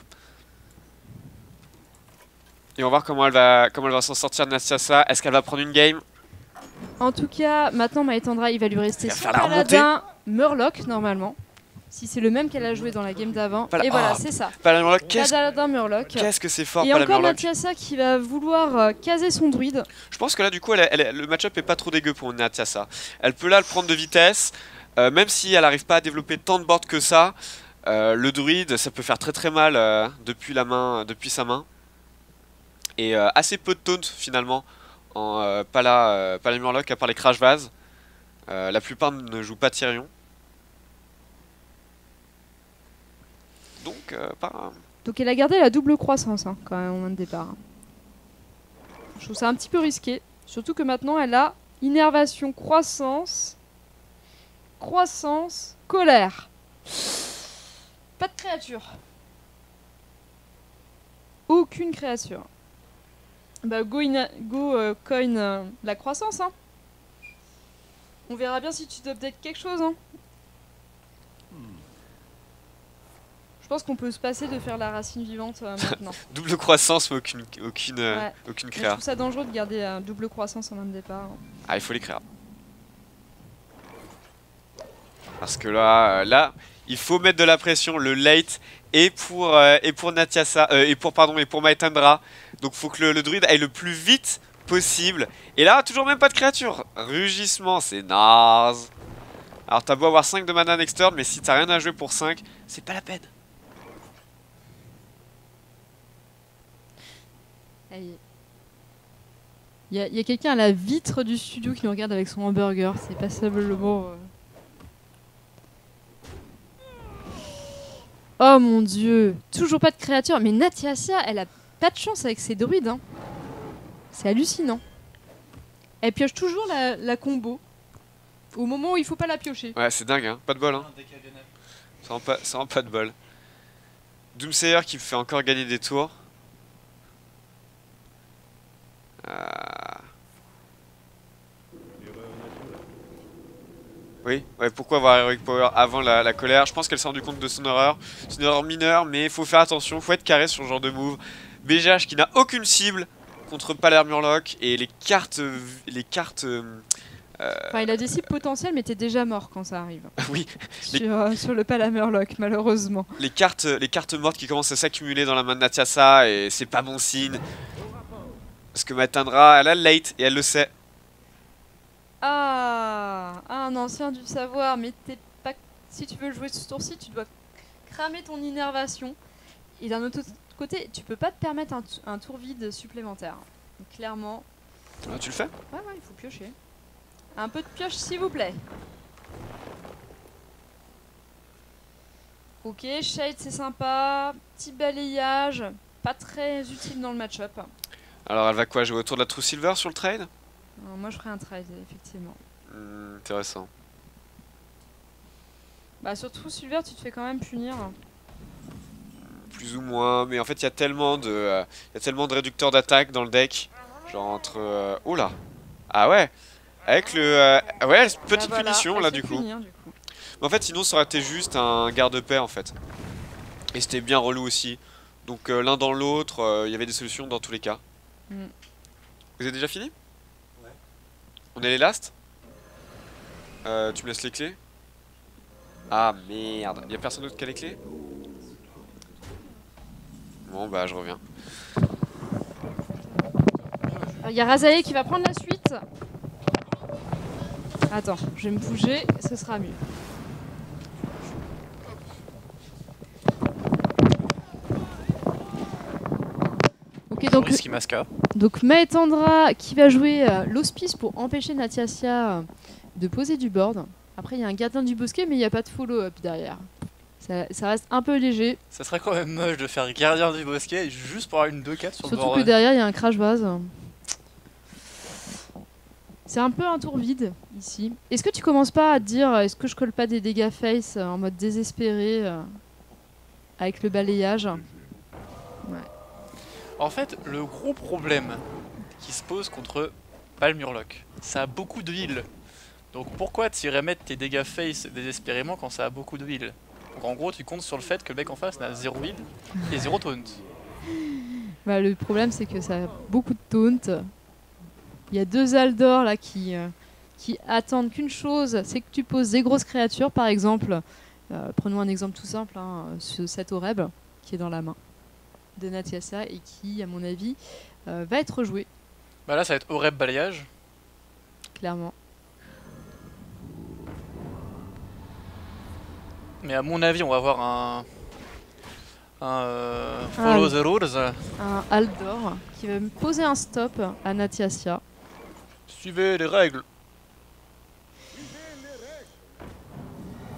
Et on va voir comment elle va s'en sortir de Natiasa. Est-ce qu'elle va prendre une game? En tout cas, maintenant Maitandra, il va lui rester son paladin Murloc normalement. Si c'est le même qu'elle a joué dans la game d'avant. Et voilà, c'est ça. Paladin Murloc. Qu'est-ce que c'est fort, et encore Natiasa qui va vouloir caser son druide. Je pense que là, du coup, le match-up est pas trop dégueu pour Natiasa. Elle peut là le prendre de vitesse. Même si elle n'arrive pas à développer tant de board que ça. Le druide, ça peut faire très très mal depuis sa main. Et assez peu de taunt finalement en Pala Murloc à part les Crash Vase. La plupart ne jouent pas Tyrion. Donc elle a gardé la double croissance hein, quand même au moment de départ. Je trouve ça un petit peu risqué. Surtout que maintenant elle a innervation, croissance, colère. Pas de créature. Aucune créature. Bah coin la croissance hein. On verra bien si tu updates quelque chose hein. Je pense qu'on peut se passer de faire la racine vivante maintenant. Double croissance mais aucune créa. Je trouve ça dangereux de garder double croissance en main de départ. Ah il faut les créer. Parce que là il faut mettre de la pression. Le late et pour Natiasa et pour Maitandra. Donc faut que le druide aille le plus vite possible. Et là toujours même pas de créature. Rugissement, c'est naze. Alors t'as beau avoir 5 de mana next turn, mais si t'as rien à jouer pour 5, c'est pas la peine. Il y a quelqu'un à la vitre du studio qui nous regarde avec son hamburger. C'est passablement... Oh mon dieu. Toujours pas de créature. Mais Natiasa, elle a pas de chance avec ses druides. Hein. C'est hallucinant. Elle pioche toujours la combo. Au moment où il faut pas la piocher. Ouais, c'est dingue, hein. Pas de bol. Hein. C'est vraiment pas de bol. Doomsayer qui me fait encore gagner des tours. Oui, ouais, pourquoi avoir Heroic Power avant la colère? Je pense qu'elle s'est rendue compte de son erreur. C'est une erreur mineure, mais il faut faire attention, faut être carré sur ce genre de move. BGH qui n'a aucune cible contre Pala Murloc et les cartes... Enfin, il a des cibles potentielles, mais t'es déjà mort quand ça arrive. Oui. Sur le Pala Murloc, malheureusement. Les cartes mortes qui commencent à s'accumuler dans la main de Natiasa et c'est pas bon signe. Parce que Maitandra, elle a le late et elle le sait. Ah, un ancien du savoir, mais t'es pas... si tu veux jouer ce tour-ci, tu dois cramer ton innervation. Et d'un autre côté, tu peux pas te permettre un tour vide supplémentaire. Donc, clairement... Ah, tu le fais? Ouais, il faut piocher. Un peu de pioche, s'il vous plaît. Ok, Shade, c'est sympa. Petit balayage. Pas très utile dans le match-up. Alors, elle va quoi? Jouer autour de la True Silver sur le trade? Moi, je ferais un trade, effectivement. Intéressant. Bah, sur True Silver, tu te fais quand même punir. plus ou moins, mais en fait il y a tellement de réducteurs d'attaque dans le deck, genre entre oh là, ah ouais, avec le ouais, petite Voilà, punition elle là se du coup. punit, hein, du coup. Mais en fait sinon ça aurait été juste un garde-paix en fait, et c'était bien relou aussi. Donc l'un dans l'autre, il y avait des solutions dans tous les cas. Mm. Vous avez déjà fini? Ouais. On est les last? Tu me laisses les clés? Ah merde, y a personne d'autre qui a les clés? Bon bah je reviens. Il y a Razael qui va prendre la suite. Attends, je vais me bouger, ce sera mieux. Ok, donc Maetandra qui va jouer l'hospice pour empêcher Natiasia de poser du board. Après il y a un gardien du bosquet mais il n'y a pas de follow-up derrière. Ça reste un peu léger. Ça serait quand même moche de faire gardien du bosquet juste pour avoir une 2-4 sur le board. Surtout que derrière il y a un crash vase. C'est un peu un tour vide ici. Est-ce que tu commences pas à te dire est-ce que je colle pas des dégâts face en mode désespéré avec le balayage? Ouais. En fait, le gros problème qui se pose contre Palmurlock, ça a beaucoup de heal. Donc pourquoi tu irais mettre tes dégâts face désespérément quand ça a beaucoup de heal? Donc en gros, tu comptes sur le fait que le mec en face n'a 0 heal et 0 taunt. Bah, le problème c'est que ça a beaucoup de taunt. Il y a 2 Aldor là qui attendent qu'une chose, c'est que tu poses des grosses créatures, par exemple. Prenons un exemple tout simple, hein, cet Oreb qui est dans la main de Natiasia et qui, à mon avis, va être joué. Bah là, ça va être Oreb balayage. Clairement. Mais à mon avis, on va avoir un Follow the Rules. Un Aldor qui va me poser un stop à Natiasia. Suivez les règles.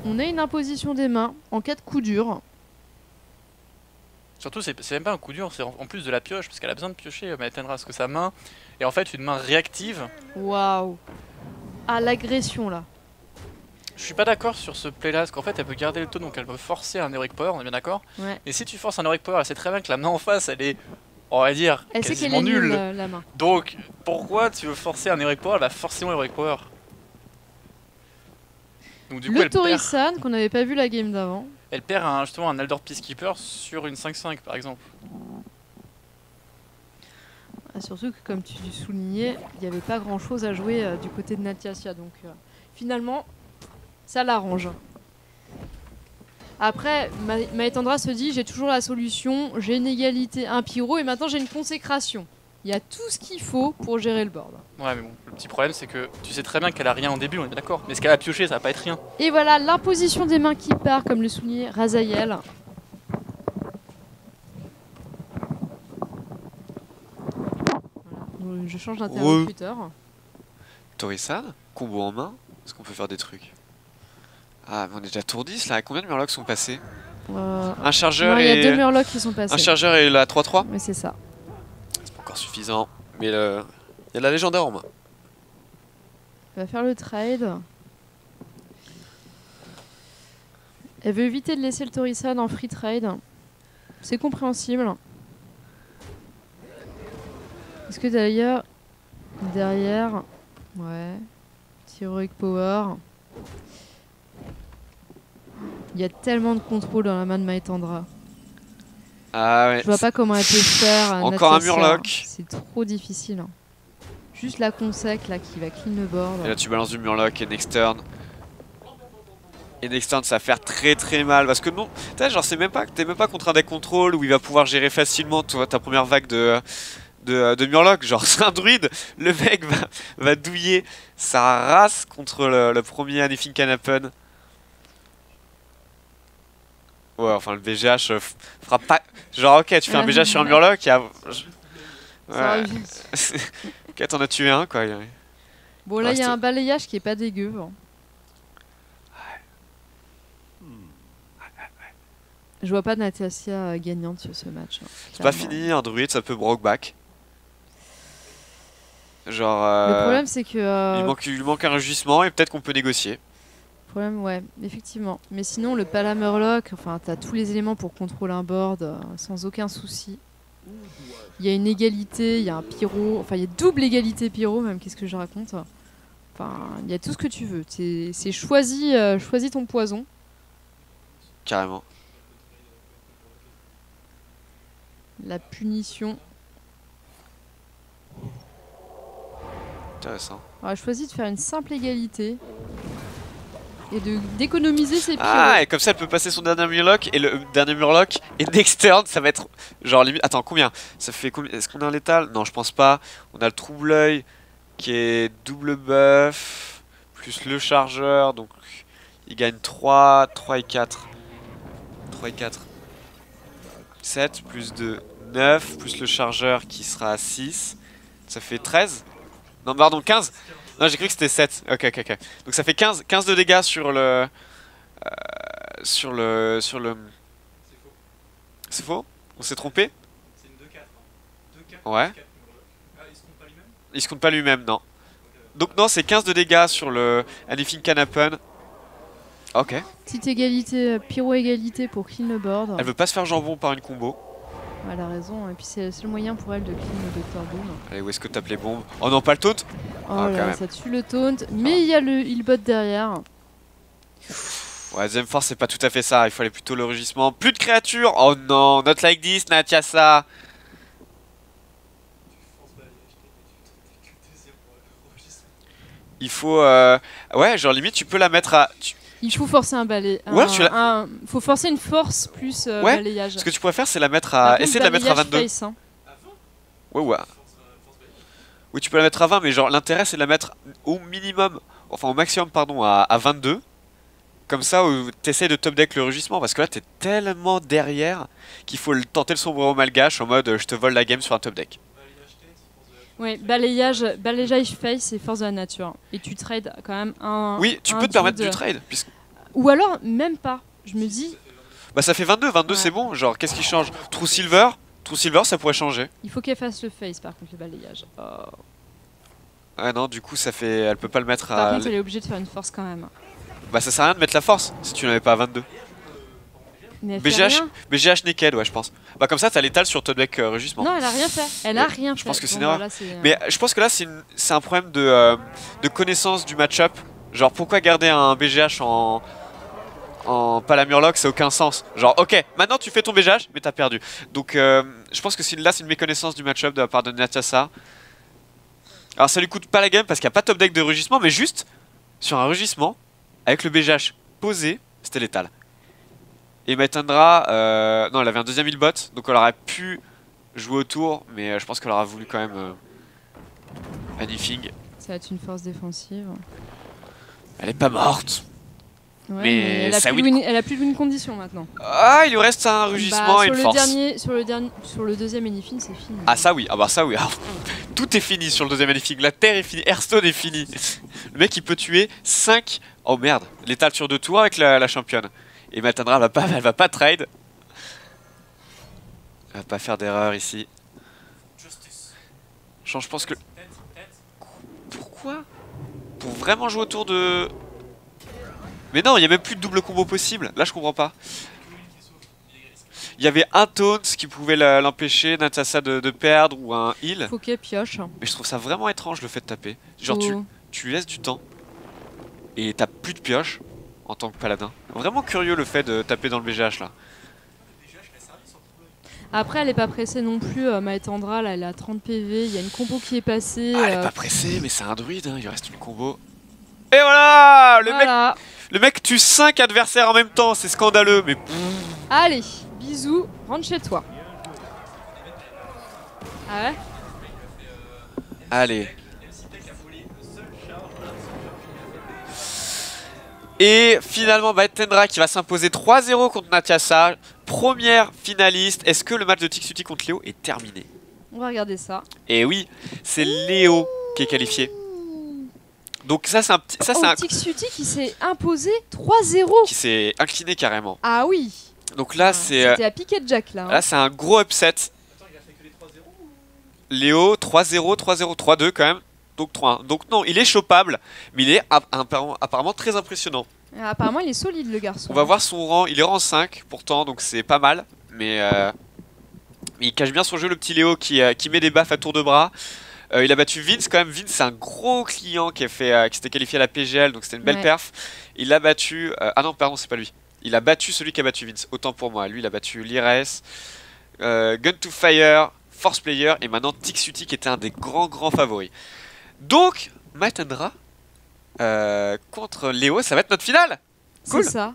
On a une imposition des mains en cas de coup dur. Surtout, c'est même pas un coup dur, c'est en plus de la pioche, parce qu'elle a besoin de piocher, mais elle atteindra ce que sa main est en fait une main réactive. Waouh. Ah, l'agression là. Je suis pas d'accord sur ce play là, parce qu'en fait elle peut garder le taux, donc elle peut forcer un Heroic Power, on est bien d'accord. Ouais. Et si tu forces un Heroic Power, elle sait très bien que la main en face, elle est, on va dire, Elle sait qu'elle quasiment est nulle, nulle. la main. Donc, pourquoi tu veux forcer un Heroic Power? Elle va forcément Heroic Power. Donc du coup, Le Torisan, qu'on n'avait pas vu la game d'avant. elle perd justement un Aldor Peacekeeper sur une 5-5 par exemple. Ah, surtout que, comme tu soulignais, il n'y avait pas grand chose à jouer du côté de Natiasia. Donc, finalement, ça l'arrange. Après, Maetandra se dit j'ai toujours la solution, j'ai une égalité, un pyro, et maintenant j'ai une consécration. Il y a tout ce qu'il faut pour gérer le board. Ouais, mais bon, le petit problème c'est que tu sais très bien qu'elle a rien en début, on est bien d'accord. Mais ce qu'elle a pioché, ça va pas être rien. Et voilà, l'imposition des mains qui part, comme le soulignait Razael. Voilà. Je change d'interlocuteur. Torisan, combo en main, est-ce qu'on peut faire des trucs? Ah, mais on est déjà tour 10 là, combien de Murlocs sont passés? Un chargeur non, et... il y a 2 Murlocs qui sont passés. Un chargeur et la 3-3? Mais c'est ça. C'est pas encore suffisant, mais il y a la légendaire en main. Elle va faire le trade. Elle veut éviter de laisser le Torisan en free trade. C'est compréhensible. Est-ce que d'ailleurs, derrière, ouais, petit Heroic Power. Il y a tellement de contrôle dans la main de Maetandra. Ah ouais. Je vois pas comment elle peut faire. Encore Natasia. un Murloc. C'est trop difficile. Juste la consec là qui va clean le board. Et là tu balances du Murloc et next turn. Et next turn ça va faire très très mal parce que non, genre t'es même pas contre un deck contrôle où il va pouvoir gérer facilement ta première vague de Murloc. Genre c'est un druide, le mec va douiller sa race contre le premier Anything Can Happen. Ouais, enfin le BGH fera pas. Genre, ok, tu fais un BGH sur un Murloc, il y a. Ouais. Ok, t'en as tué un quoi. Bon, là il y a un balayage qui est pas dégueu. Hein. Je vois pas Natasia gagnante sur ce match. Hein, c'est pas fini, un druide ça peut broke back. Genre. Le problème c'est que. Il lui manque un rugissement et peut-être qu'on peut négocier. Problème, ouais, effectivement. Mais sinon, le Palamurloc, enfin, t'as tous les éléments pour contrôler un board sans aucun souci. Il y a une égalité, il y a un pyro, enfin, il y a double égalité pyro, même, qu'est-ce que je raconte. Enfin, il y a tout ce que tu veux. C'est choisis ton poison. Carrément. La punition. Intéressant. Alors, choisis de faire une simple égalité. Et d'économiser ses pyros. Ah, et comme ça, elle peut passer son dernier Murloc. Et le dernier Murloc et next turn, ça va être genre limite. Attends, combien? Ça fait combien? Est-ce qu'on a un létal? Non, je pense pas. On a le trouble-œil qui est double buff. Plus le chargeur. Donc, il gagne 3 et 4. 3 et 4. 7 plus 2, 9. Plus le chargeur qui sera à 6. Ça fait 13. Non, pardon, 15. Non, j'ai cru que c'était 7. Ok. Donc ça fait 15 de dégâts sur le... sur le... C'est faux? On s'est trompé? C'est une 2-4. Ouais. Il se compte pas lui-même? Il se compte pas lui-même, non. Donc non, c'est 15 de dégâts sur le Anything Can Happen. Ok. Petite égalité, pyro-égalité pour clean le board. Elle veut pas se faire jambon par une combo. Elle a raison, et puis c'est le moyen pour elle de clean le Dr Boom. Allez, où est-ce que tapes les bombes? Oh non, pas le taunt. Oh Ah, là, quand même. ça tue le taunt, mais il y a le healbot derrière. Ouais, deuxième force, c'est pas tout à fait ça. Il fallait plutôt le rugissement. Plus de créatures. Oh non, not like this, Natiasa. Il faut... Ouais, genre limite, tu peux la mettre à... Il faut forcer un balai. Ouais, faut forcer une force plus Ouais, balayage. Ce que tu pourrais faire, c'est la mettre Par à... contre, Essayer de la mettre à balayage 22. face, hein. Ouais. Oui, tu peux la mettre à 20, mais genre l'intérêt c'est de la mettre au minimum, enfin au maximum, pardon, à 22. Comme ça, t'essayes de top deck le rugissement, parce que là t'es tellement derrière qu'il faut tenter le sombrero malgache en mode je te vole la game sur un top deck. Oui, balayage face et force de la nature. Et tu trades quand même un. Oui, tu peux te permettre du trade. Ou alors même pas. Je me dis. Bah ça fait 22, Ouais. c'est bon, genre qu'est-ce qui change? True Silver ça pourrait changer. Il faut qu'elle fasse le face par contre, le balayage. Oh. Ouais non, du coup ça fait... Elle peut pas le mettre Par à... contre, elle est obligée de faire une force quand même. Bah ça sert à rien de mettre la force si tu n'avais pas à 22. Mais elle fait rien. BGH Naked, ouais, je pense. Bah comme ça, t'as l'étal sur top deck rugissement. Non, elle a rien fait. Elle a rien fait. Je pense que c'est une Bon, erreur. voilà, c'est, Mais je pense que là, c'est un problème de connaissance du match-up. Genre, pourquoi garder un BGH en Palamurloc, ça n'a aucun sens. Genre, ok, maintenant tu fais ton BGH, mais t'as perdu. Donc, je pense que là, c'est une méconnaissance du match-up de la part de Natiasa. Alors, ça lui coûte pas la game parce qu'il n'y a pas top deck de rugissement, mais juste sur un rugissement, avec le BGH posé, c'était létal. Et Maitandra, non, elle avait un deuxième healbot, donc elle aurait pu jouer autour, mais je pense qu'elle aura voulu quand même anything. Ça va être une force défensive. Elle est pas morte. Ouais, Mais elle a ça plus de win condition maintenant. Ah, il lui reste un rugissement et une force. Sur le deuxième anything, c'est fini. Ah ça oui, ah bah ça oui. Ah, tout est fini sur le deuxième anything. La terre est finie, Hearthstone est fini. Le mec il peut tuer 5... Oh merde, l'étal sur 2 tours avec la championne. Et Maitandra elle va pas trade. Elle va pas faire d'erreur ici. Je pense que... Pourquoi? Pour vraiment jouer autour de... Mais non, il y a même plus de double combo possible. Là je comprends pas. Il y avait un taunt qui pouvait l'empêcher, Natiasa de perdre, ou un heal. Faut qu'elle pioche. Mais je trouve ça vraiment étrange le fait de taper. Genre tu lui laisses du temps et t'as plus de pioche en tant que paladin. Vraiment curieux le fait de taper dans le BGH là. Après elle est pas pressée non plus, Maitandra là elle a 30 PV, il y a une combo qui est passée. Ah, elle est pas pressée mais c'est un druide, hein. Il lui reste une combo. Et voilà, le mec tue 5 adversaires en même temps, c'est scandaleux mais... Allez, bisous, rentre chez toi. Ah ouais? Allez. Et finalement Maitandra qui va s'imposer 3-0 contre Natiasa. Première finaliste. Est-ce que le match de Tixuti contre Léo est terminé? On va regarder ça. Et oui, c'est Léo qui est qualifié. Donc ça c'est un petit... Ça, c'est un Tixuti qui s'est imposé 3-0. Qui s'est incliné carrément. Ah oui. Donc là c'est... C'était à piquet de Jack là. Hein. Là c'est un gros upset. Léo 3-0, 3-0, 3-2 quand même. Donc 3-1. Donc non, il est chopable, mais il est apparemment très impressionnant. Apparemment, il est solide, le garçon. On va voir son rang. Il est rang 5 pourtant, donc c'est pas mal. Mais il cache bien son jeu, le petit Léo qui met des baffes à tour de bras. Il a battu Vince quand même. Vince, c'est un gros client qui s'était qualifié à la PGL, donc c'était une belle perf. Il a battu. Ah non, pardon, c'est pas lui. Il a battu celui qui a battu Vince. Autant pour moi. Lui, il a battu Lires, Gun to Fire, Force Player et maintenant Tixuti qui était un des grands favoris. Donc, Maitendra contre Léo, ça va être notre finale. Cool. C'est ça.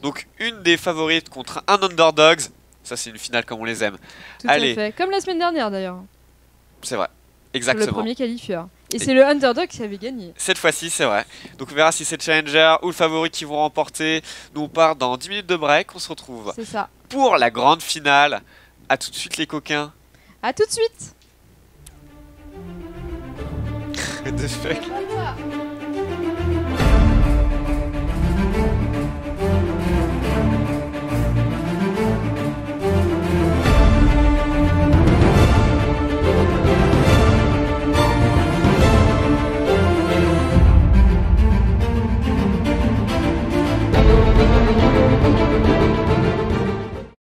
Donc, une des favorites contre un underdogs. Ça, c'est une finale comme on les aime. Tout à fait. Comme la semaine dernière d'ailleurs. C'est vrai. Exactement. Le premier qualifieur. Et c'est le underdog qui avait gagné. Cette fois-ci, c'est vrai. Donc on verra si c'est le challenger ou le favori qui vont remporter. Nous, on part dans 10 minutes de break. On se retrouve pour la grande finale. A tout de suite, les coquins. A tout de suite. The fuck.